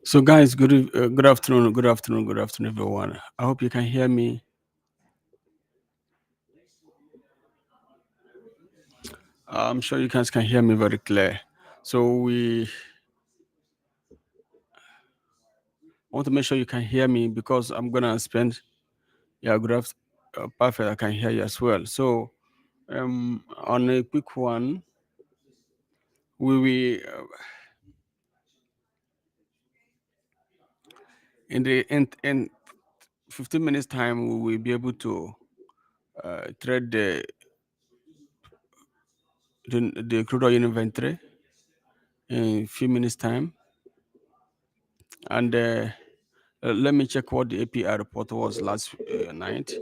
So, guys, good afternoon, good afternoon, good afternoon, everyone. I hope you can hear me. I'm sure you guys can hear me very clear. So we want to make sure you can hear me because I'm gonna spend. Yeah, perfect. I can hear you as well. So, on a quick one, we in 15 minutes time we will be able to trade the crude oil inventory in a few minutes time, and let me check what the API report was last night.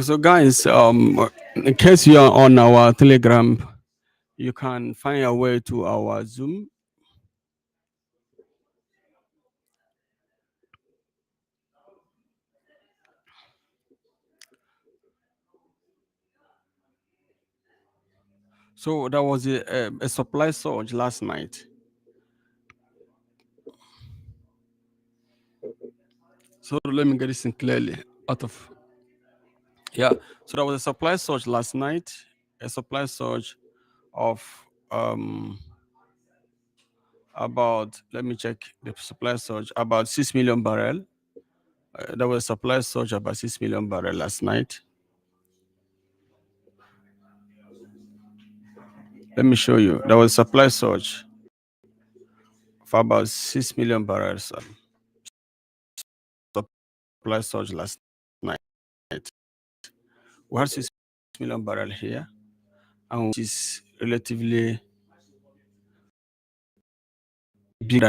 So, guys, in case you are on our Telegram, you can find your way to our Zoom. So there was a supply surge last night. So let me get this in clearly out of yeah. So there was a supply surge last night, a supply surge of about, let me check the supply surge, about 6 million barrel. There was a supply surge about 6 million barrel last night. Let me show you. There was a supply surge for about 6 million barrels. Supply surge last night. We had 6 million barrel here, and which is relatively big.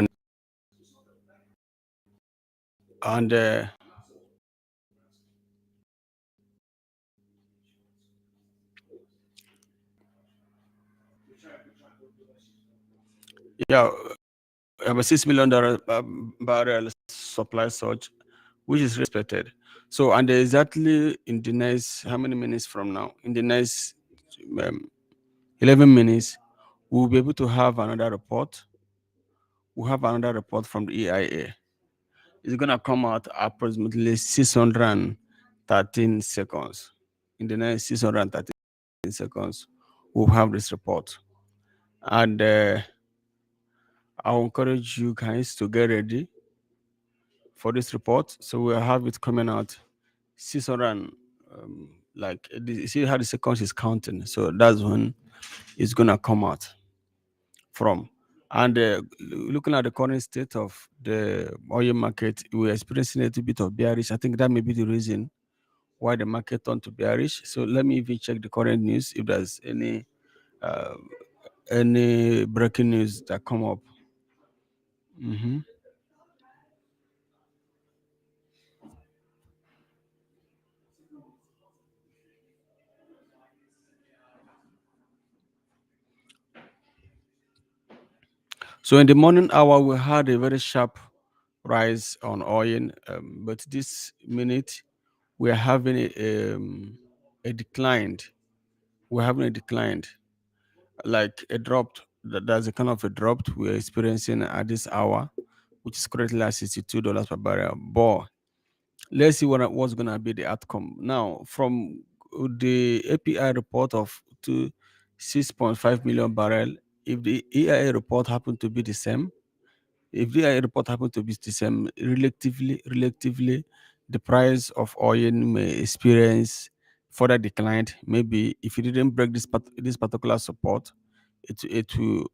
And yeah, about 6 million barrel supply surge, which is respected. So, and exactly in the next, how many minutes from now? In the next 11 minutes, we'll be able to have another report. We'll have another report from the EIA. It's going to come out approximately 613 seconds. In the next 613 seconds, we'll have this report. And I'll encourage you guys to get ready for this report. So we'll have it coming out 600 Like see how the seconds is counting. So that's when it's gonna come out from. And looking at the current state of the oil market, we're experiencing a little bit of bearish. I think that may be the reason why the market turned to bearish. So let me even check the current news if there's uh, any breaking news that come up. Mhm. So in the morning hour, we had a very sharp rise on oil, but this minute we're having a declined. We're having a declined, like a dropped. There's a kind of a drop we're experiencing at this hour, which is currently at $62 per barrel. But let's see what's gonna be the outcome. Now, from the API report of to 6.5 million barrel, if the EIA report happened to be the same, if the EIA report happened to be the same, relatively, the price of oil may experience further decline. Maybe if it didn't break this particular support, it will.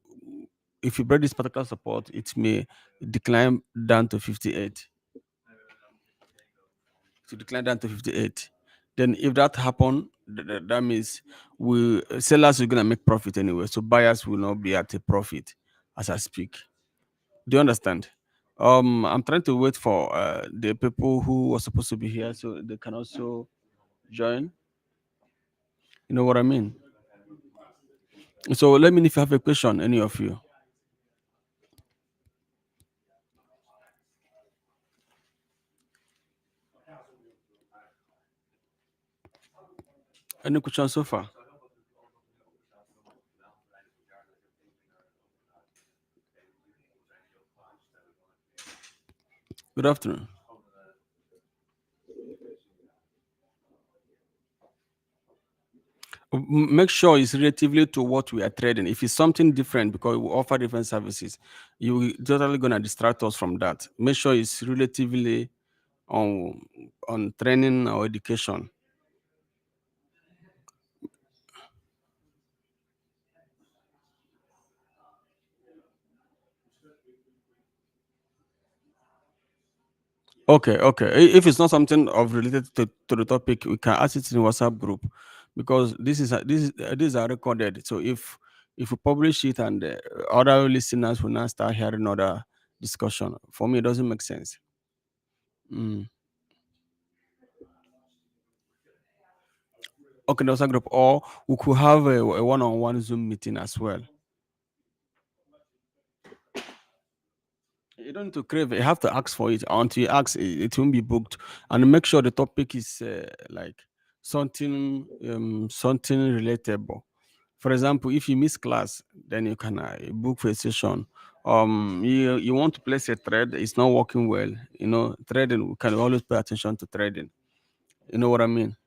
If you break this particular support, it may decline down to 58 to decline down to 58. Then if that happen, that means we sellers are gonna make profit anyway. So buyers will not be at a profit as I speak. Do you understand? I'm trying to wait for the people who are supposed to be here so they can also join. You know what I mean? So let me know if you have a question, any of you. Any question so far? Good afternoon. Make sure it's relatively to what we are trading. If it's something different because we offer different services, you totally gonna distract us from that. Make sure it's relatively on training or education. Okay, okay. If it's not something of related to the topic, we can ask it in WhatsApp group because these are recorded. So if we publish it and other listeners will now start hearing other discussion, for me it doesn't make sense. Mm. Okay, the WhatsApp group, or we could have a one-on-one Zoom meeting as well. You don't need to crave it. You have to ask for it. Until you ask, it won't be booked. And make sure the topic is like something relatable. For example, if you miss class, then you can book for a session. You want to place a trade, it's not working well. You know, trading, we can always pay attention to trading. You know what I mean?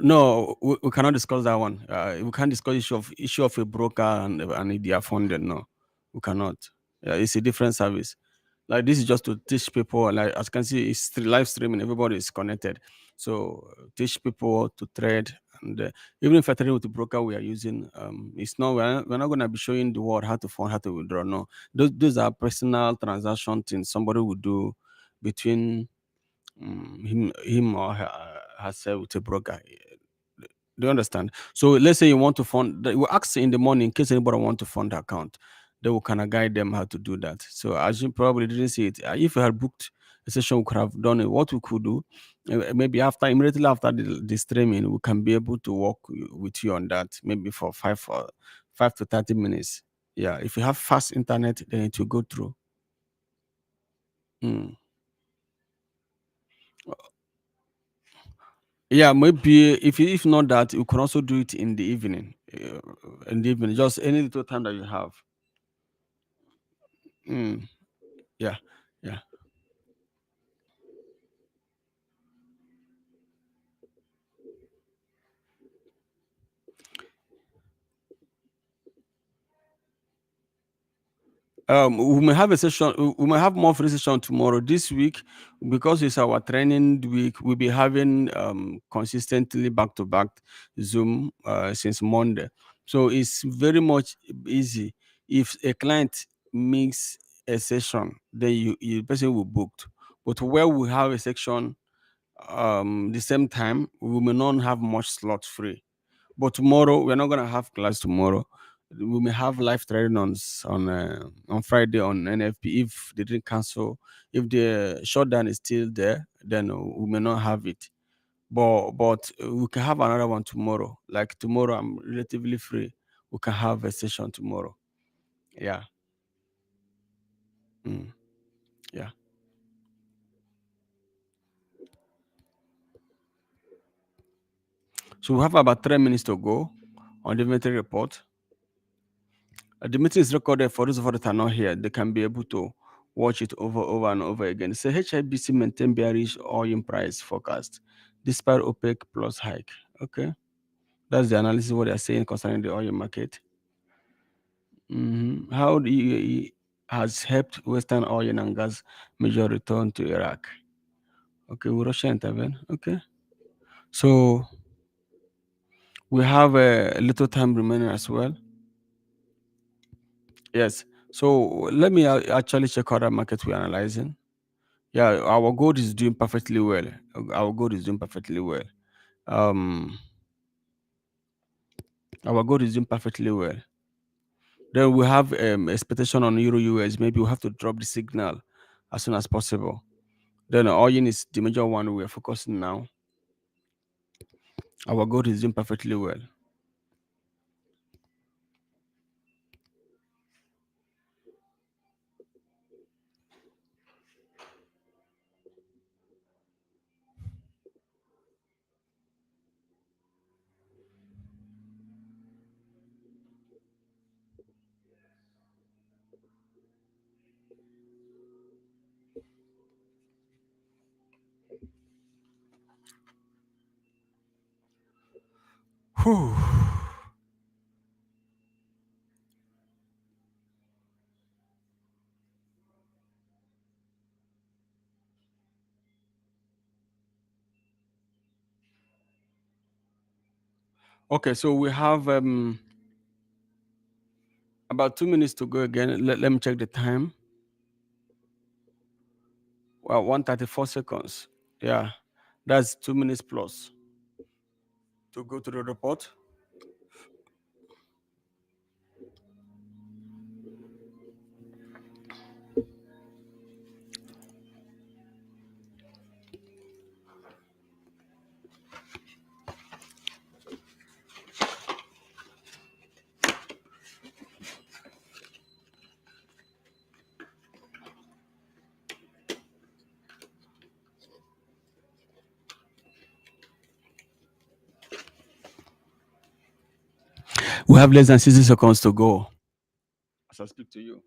No, we cannot discuss that one. We can't discuss issue of a broker and their funded. No, we cannot. Yeah, it's a different service. Like this is just to teach people. Like as you can see, it's live streaming. Everybody is connected. So teach people to trade. And even if I trade with the broker we are using, it's not we're not going to be showing the world how to fund, how to withdraw. No, those are personal transaction things somebody would do between him or herself with a broker. Do you understand? So let's say you want to fund, we ask in the morning in case anybody want to fund the account. They will kind of guide them how to do that. So as you probably didn't see it, if you had booked a session, we could have done it. What we could do, maybe immediately after the streaming, we can be able to work with you on that, maybe for 5 to 30 minutes. Yeah, if you have fast internet, then it will go through. Mm. Yeah, maybe if not that, you can also do it in the evening. In the evening, just any little time that you have. Mm, yeah, yeah. We may have a session. We may have more free session tomorrow. This week, because it's our training week, we'll be having consistently back to back Zoom since Monday. So it's very much easy. If a client makes a session, then you person will booked. But where we have a section the same time, we may not have much slots free. But tomorrow we're not gonna have class tomorrow. We may have live trading on Friday on NFP. If they didn't cancel, if the shutdown is still there, then we may not have it. But we can have another one tomorrow. Like tomorrow, I'm relatively free. We can have a session tomorrow. Yeah. Mm, yeah. So we have about 3 minutes to go on the inventory report. The meeting is recorded for those of us that are not here. They can be able to watch it over and over again. So HIBC maintain bearish oil price forecast despite OPEC plus hike. Okay, that's the analysis what they are saying concerning the oil market. How the UAE has helped Western oil and gas major return to Iraq. Okay, will Russia intervene? Okay, so we have a little time remaining as well. Yes. So let me actually check out that market we're analyzing. Yeah, our gold is doing perfectly well. Our gold is doing perfectly well. Um, our gold is doing perfectly well. Then we have expectation on Euro US. Maybe we have to drop the signal as soon as possible. Then oil is the major one we are focusing now. Our gold is doing perfectly well. Whew. Okay, so we have about 2 minutes to go again. Let me check the time. Well, 134 seconds. Yeah, that's 2 minutes plus to go to the report. We have less than 60 seconds to go as I speak to you.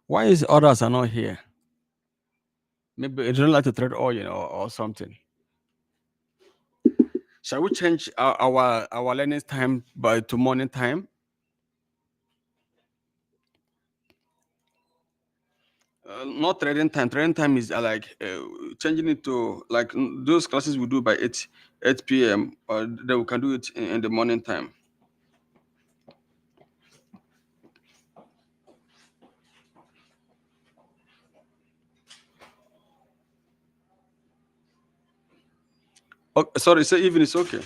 Why is others are not here? Maybe they don't like to trade oil or something. Shall we change our learning time by to morning time? Not trading time. Trading time is like changing it to like those classes we do by 8 p.m. Or then we can do it in the morning time. Oh, sorry, say even it's okay.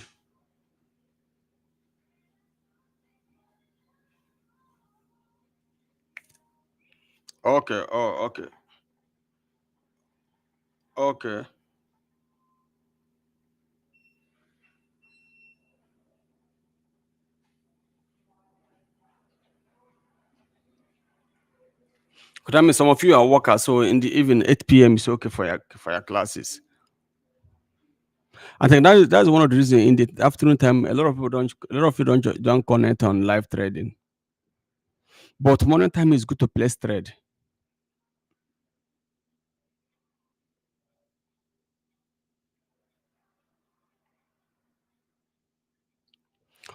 Okay. Oh, okay. Okay. That means some of you are workers, so in the evening 8 p.m. is okay for your classes. I think that's one of the reasons in the afternoon time a lot of you don't connect on live trading. But morning time is good to place trade.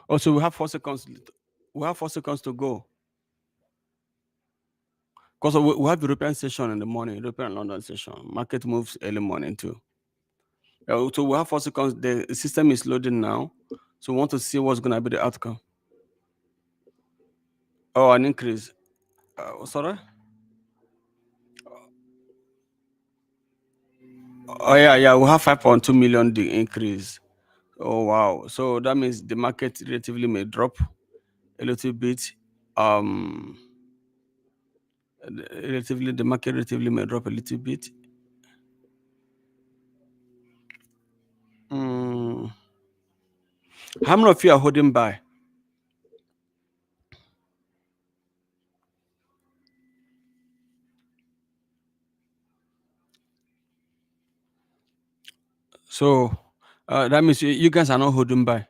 Also, we have 4 seconds. we have 4 seconds to go. Because we have European session in the morning, European London session. Market moves early morning too. So we have 4 seconds. The system is loading now. So we want to see what's going to be the outcome. Oh, an increase. Sorry? Oh, yeah, yeah. We have 5.2 million the increase. Oh, wow. So that means the market relatively may drop a little bit. Um, the market relatively may drop a little bit. Mm. How many of you are holding by? So that means you guys are not holding by.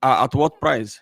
At what price?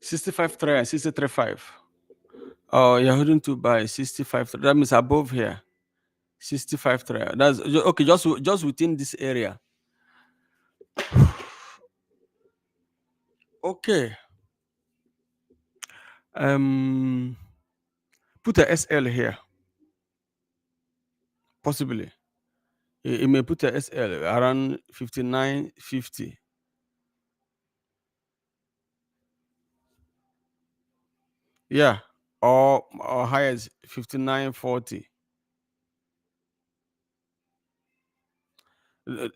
$65 three, 63.5. Oh, you're holding to buy 65. That means above here. 65 three. That's okay, just within this area. Okay. Um put a SL here. Possibly. It may put a SL around 59.50. Yeah. Or high as 59.40.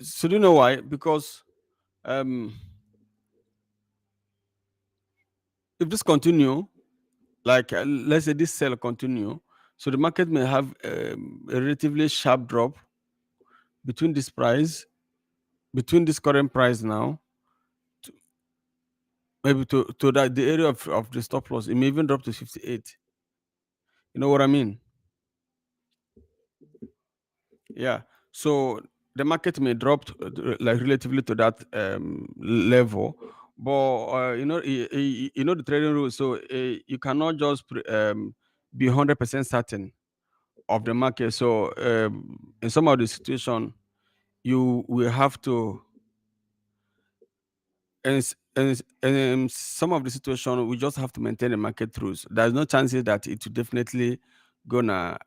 So do you know why? Because um if this continue, like let's say this sell continue, so the market may have a relatively sharp drop between this price, between this current price now, maybe to that the area of the stop loss. It may even drop to 58. You know what I mean? Yeah. So the market may drop like relatively to that level, but you know the trading rules. So you cannot just be 100% certain of the market. So in some of the situation, you will have to, and in some of the situation, we just have to maintain the market rules. There's no chances that it will definitely gonna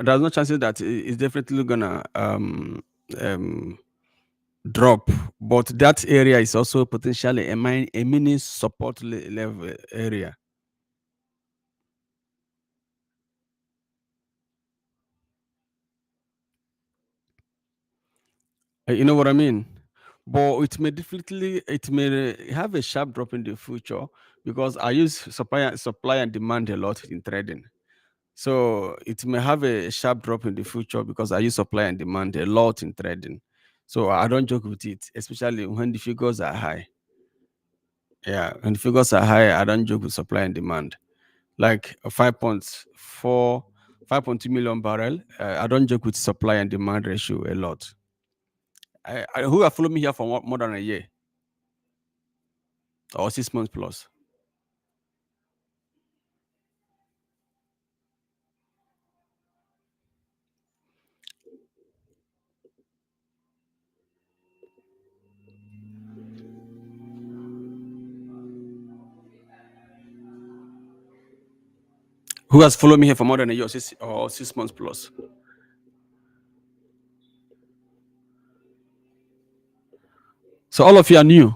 there's no chances that it's definitely gonna um drop, but that area is also potentially a mini support level area. You know what I mean? But it may have a sharp drop in the future because I use supply and demand a lot in trading. So it may have a sharp drop in the future because I use supply and demand a lot in trading. So I don't joke with it, especially when the figures are high. Yeah, when the figures are high, I don't joke with supply and demand. Like a 5.4, 5.2 million barrel. I don't joke with supply and demand ratio a lot. Who have followed me here for more than a year or 6 months plus? Who has followed me here for more than a year or 6 months plus? So all of you are new.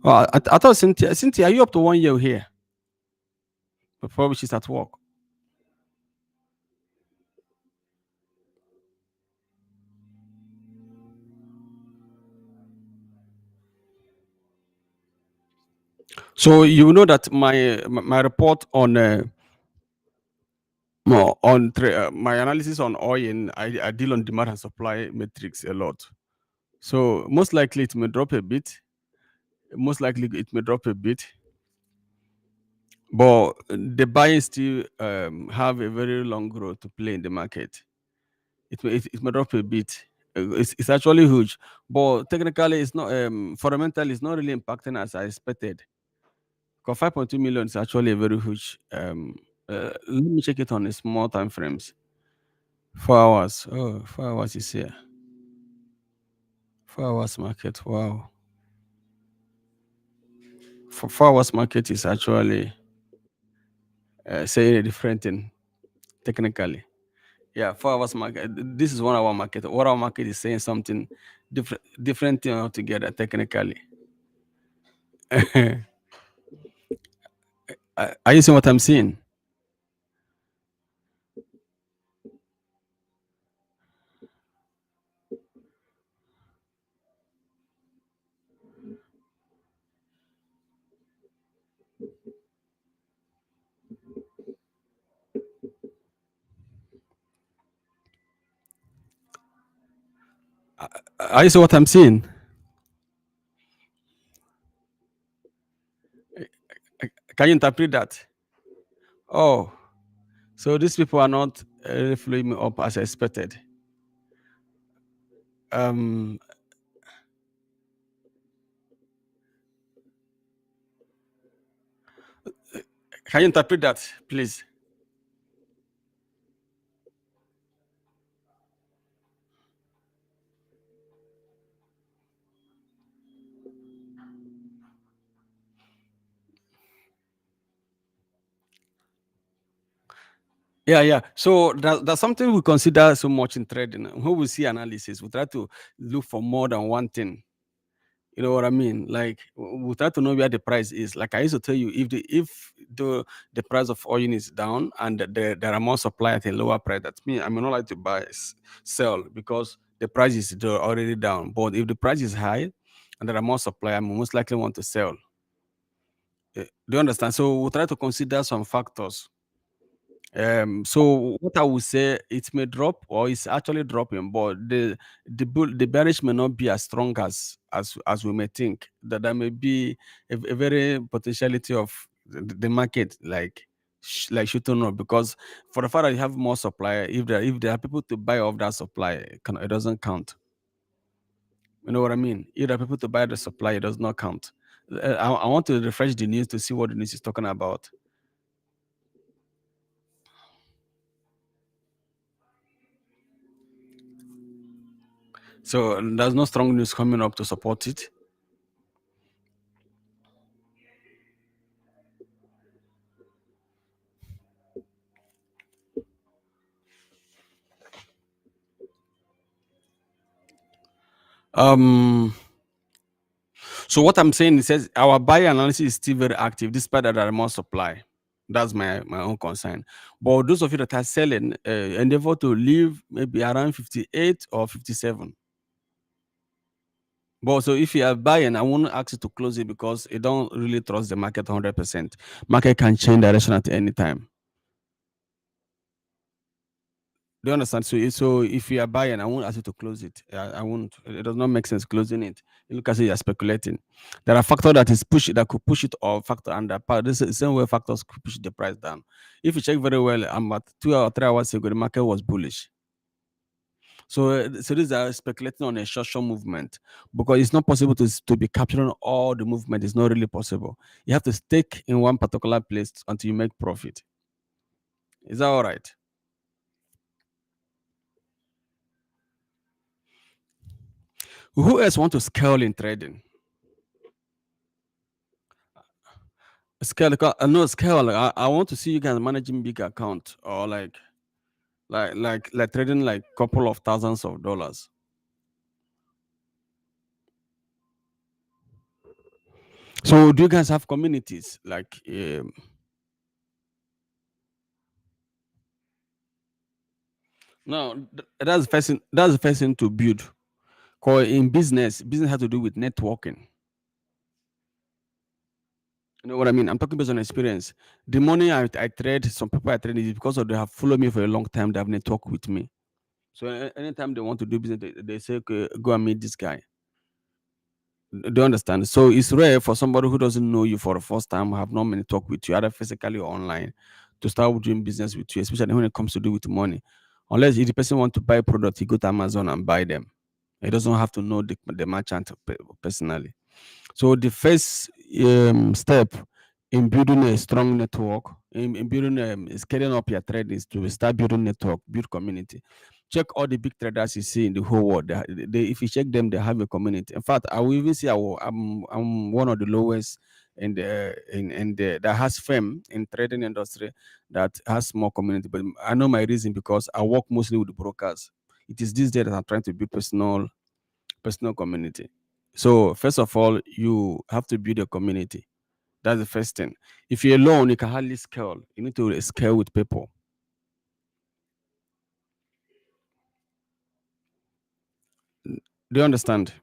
Oh, I thought Cynthia, are you up to 1 year here? But probably she's at work. So you know that my report on More on my analysis on oil, I deal on demand and supply metrics a lot. So most likely it may drop a bit. Most likely it may drop a bit, but the buyers still have a very long road to play in the market. It may drop a bit. It's actually huge, but technically it's not. Fundamentally, it's not really impacting as I expected. Because 5.2 million is actually a very huge. Let me check it on a small time frames. 4 hours. Oh, 4 hours is here. 4 hours market. Wow. For 4 hours market is actually saying a different thing technically. Yeah, 4 hours market. This is 1 hour market. 1 hour market is saying something different thing altogether technically. Are you seeing what I'm seeing? Are you seeing what I'm seeing? Can you interpret that? Oh, so these people are not really following me up as expected. Um, can you interpret that, please? Yeah, yeah. So that's something we consider so much in trading. When we see analysis, we try to look for more than one thing. You know what I mean? Like we try to know where the price is. Like I used to tell you, if the price of oil is down and there are more supply at a lower price, that's me. I may not like to sell because the price is already down. But if the price is high and there are more supply, I most likely want to sell. Do you understand? So we try to consider some factors. So what I would say, it may drop or it's actually dropping, but the bearish may not be as strong as we may think. That there may be a very potentiality of the market like shooting up because for the fact that you have more supply, if there are people to buy off that supply, it doesn't count. You know what I mean? If there are people to buy the supply, it does not count. I want to refresh the news to see what the news is talking about. So there's no strong news coming up to support it. Um, so what I'm saying is says our buy analysis is still very active despite that there are more supply. That's my own concern. But those of you that are selling, endeavor to leave maybe around 58 or 57. But so if you are buying, I won't ask you to close it because you don't really trust the market 100%. Market can change direction at any time. Do you understand? So if you are buying, I won't ask you to close it. I won't. It does not make sense closing it. You look as if you are speculating. There are factors that could push it or factor under part. This is the same way factors could push the price down. If you check very well, about 2 or 3 hours ago, the market was bullish. So these are speculating on a short movement because it's not possible to be capturing all the movement. It's not really possible. You have to stick in one particular place until you make profit. Is that all right? Who else want to scale in trading? Scale, no scale. I want to see you guys managing big account or like trading like couple of thousands of dollars. So do you guys have communities like no? That's the first thing. That's the first thing to build. Cause in business has to do with networking. You know what I mean? I'm talking based on experience. The money I trade, some people I trade is because of they have followed me for a long time. They have network with me. So anytime they want to do business, they say, okay, go and meet this guy. Do you understand? So it's rare for somebody who doesn't know you for the first time, have not many talk with you, either physically or online, to start doing business with you, especially when it comes to do with money. Unless if the person want to buy a product, he go to Amazon and buy them. He doesn't have to know the merchant personally. So the first step in building a strong network, in building scaling up your trade is to start building network, build community. Check all the big traders you see in the whole world. If you check them, they have a community. In fact, I will even say I'm one of the lowest in the that has firm in trading industry that has more community. But I know my reason because I work mostly with brokers. It is this day that I'm trying to build personal community. So first of all, you have to build a community. That's the first thing. If you're alone, you can hardly scale. You need to scale with people. Do you understand?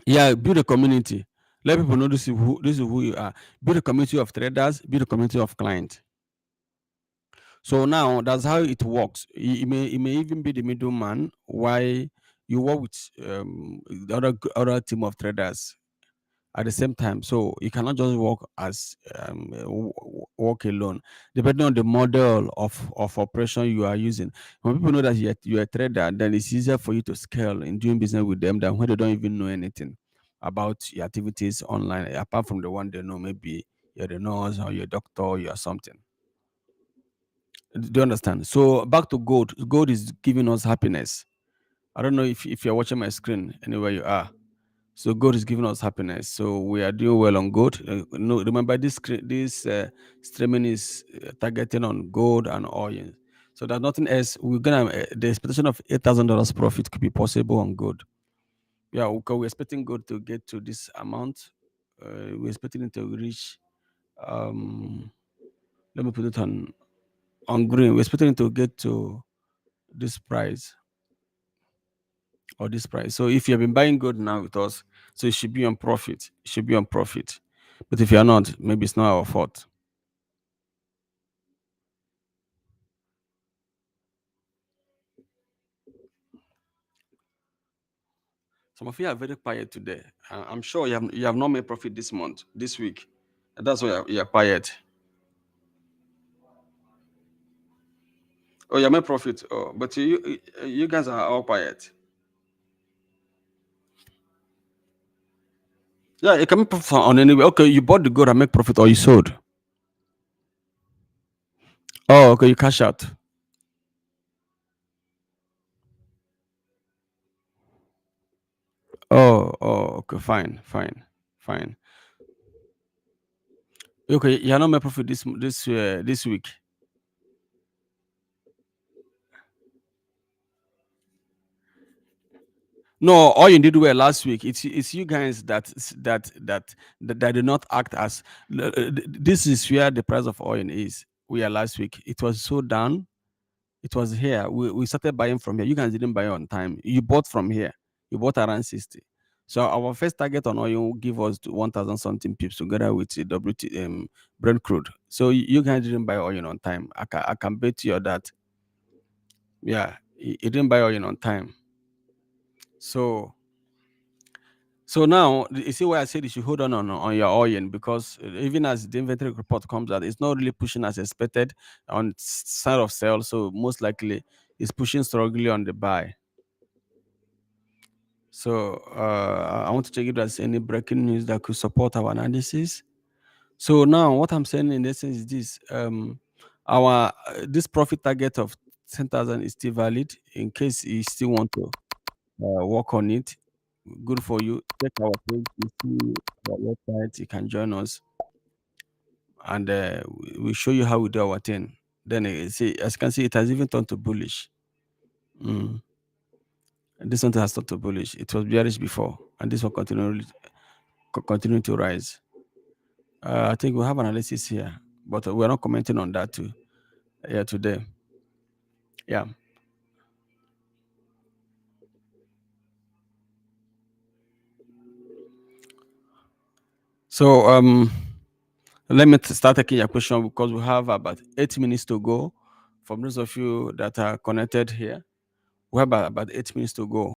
Yeah, build a community. Let people know this is who you are. Build a community of traders, build a community of clients. So now that's how it works. It may even be the middleman why you work with the other team of traders at the same time. So you cannot just work as work alone, depending on the model of operation you are using. When people know that you're a trader, then it's easier for you to scale in doing business with them than when they don't even know anything about your activities online, apart from the one they know. Maybe you're the nurse or you're a doctor or you're something. Do you understand? So back to gold. Gold is giving us happiness. I don't know if you're watching my screen anywhere you are. So God is giving us happiness. So we are doing well on gold. No, remember this streaming is targeting on gold and oil. So there's nothing else. We're gonna the expectation of $8,000 profit could be possible on gold. Yeah, because we're expecting gold to get to this amount. We're expecting it to reach. Um, Let me put it on green. We're expecting it to get to this price or this price. So if you've been buying gold now with us, so it should be on profit. It should be on profit. But if you're not, maybe it's not our fault. Some of you are very quiet today. I'm sure you have not made profit this month, this week. That's why you're quiet. Oh, you made profit. Oh, but you guys are all quiet. Yeah, you can make profit on anyway. Okay, you bought the gold and make profit, or you sold. Oh, okay, you cash out. Oh, okay, fine, fine, fine. Okay, you are not made profit this week. No, all you did well last week. It's you guys that did not act as. This is where the price of oil is. We are last week. It was so down. It was here. We started buying from here. You guys didn't buy on time. You bought from here. You bought around 60. So our first target on oil will give us to 1,000 something pips together with the Brent crude. So you guys didn't buy oil on time. I can bet you that. Yeah, you didn't buy oil on time. So now you see why I said you should hold on your oil, because even as the inventory report comes out, it's not really pushing as expected on side of sale. So most likely it's pushing strongly on the buy. So I want to check if there's any breaking news that could support our analysis. So now what I'm saying in essence is this: our this profit target of 10,000 is still valid in case you still want to work on it. Good for you. Check our page. You see our website. You can join us, and we show you how we do our thing. Then see, as you can see, it has even turned to bullish. Mm. And this one has turned to bullish. It was bearish before, and this one continue to rise. I think we have analysis here, but we're not commenting on that too. Yeah, today. Yeah. So let me start taking your question because we have about 8 minutes to go. For those of you that are connected here, we have about 8 minutes to go.